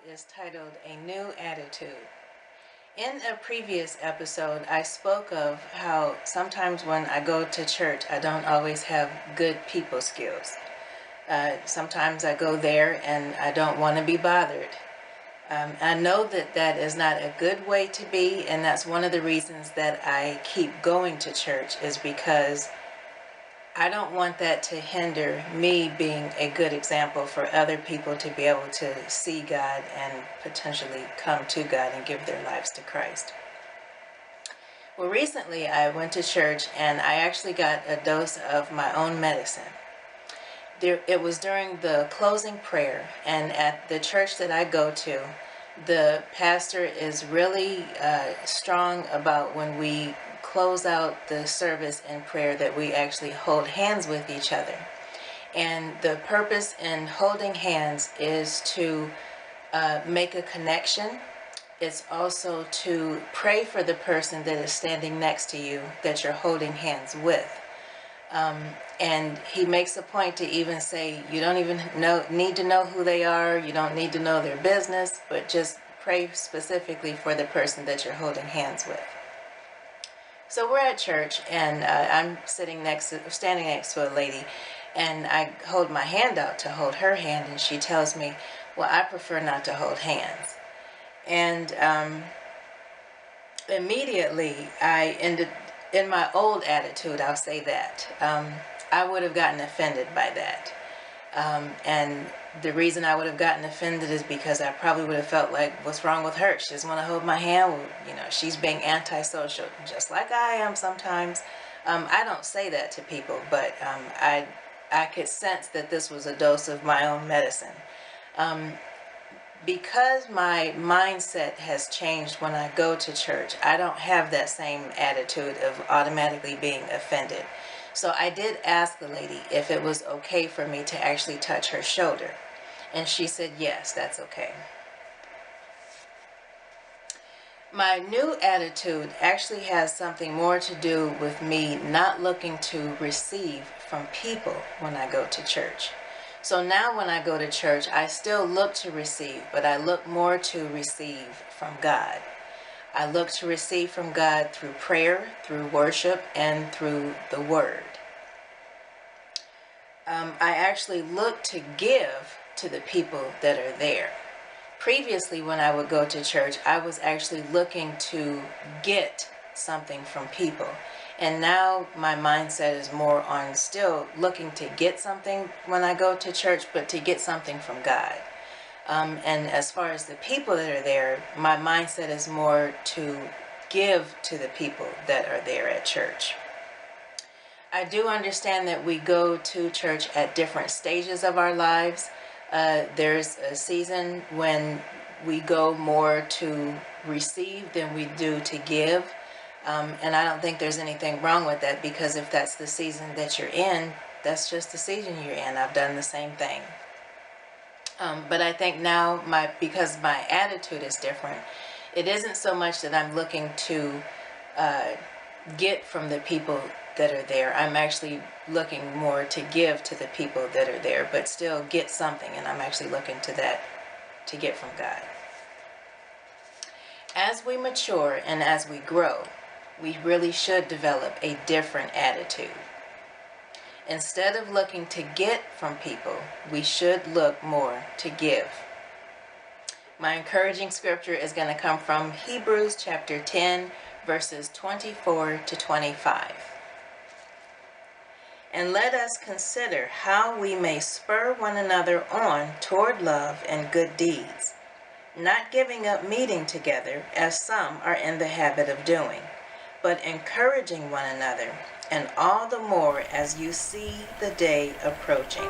is titled A New Attitude. In a previous episode, I spoke of how sometimes when I go to church, I don't always have good people skills. Sometimes I go there and I don't want to be bothered. I know that that is not a good way to be, and that's one of the reasons that I keep going to church, is because I don't want that to hinder me being a good example for other people to be able to see God and potentially come to God and give their lives to Christ. Well, recently I went to church and I actually got a dose of my own medicine. It was during the closing prayer, and at the church that I go to, the pastor is really strong about when we close out the service in prayer that we actually hold hands with each other. And the purpose in holding hands is to make a connection. It's also to pray for the person that is standing next to you that you're holding hands with. And he makes a point to even say, you don't even need to know who they are, you don't need to know their business, but just pray specifically for the person that you're holding hands with. So we're at church, and I'm standing next to a lady, and I hold my hand out to hold her hand, and she tells me, well, I prefer not to hold hands. And immediately I ended, in my old attitude, I'll say that, I would have gotten offended by that. And the reason I would have gotten offended is because I probably would have felt like, what's wrong with her? She doesn't want to hold my hand. Well, she's being antisocial, just like I am sometimes. I don't say that to people, but I could sense that this was a dose of my own medicine. Because my mindset has changed when I go to church, I don't have that same attitude of automatically being offended. So I did ask the lady if it was okay for me to actually touch her shoulder. And she said, yes, that's okay. My new attitude actually has something more to do with me not looking to receive from people when I go to church. So now when I go to church, I still look to receive, but I look more to receive from God. I look to receive from God through prayer, through worship, and through the Word. I actually look to give to the people that are there. Previously, when I would go to church, I was actually looking to get something from people. And now my mindset is more on still looking to get something when I go to church, but to get something from God. And as far as the people that are there, my mindset is more to give to the people that are there at church. I do understand that we go to church at different stages of our lives. There's a season when we go more to receive than we do to give. And I don't think there's anything wrong with that, because if that's the season that you're in, that's just the season you're in. I've done the same thing. But I think now, because my attitude is different, it isn't so much that I'm looking to get from the people that are there. I'm actually looking more to give to the people that are there, but still get something, and I'm actually looking to that to get from God. As we mature and as we grow, we really should develop a different attitude. Instead of looking to get from people, we should look more to give. My encouraging scripture is going to come from Hebrews chapter 10, verses 24 to 25. And let us consider how we may spur one another on toward love and good deeds, not giving up meeting together as some are in the habit of doing, but encouraging one another, and all the more as you see the day approaching.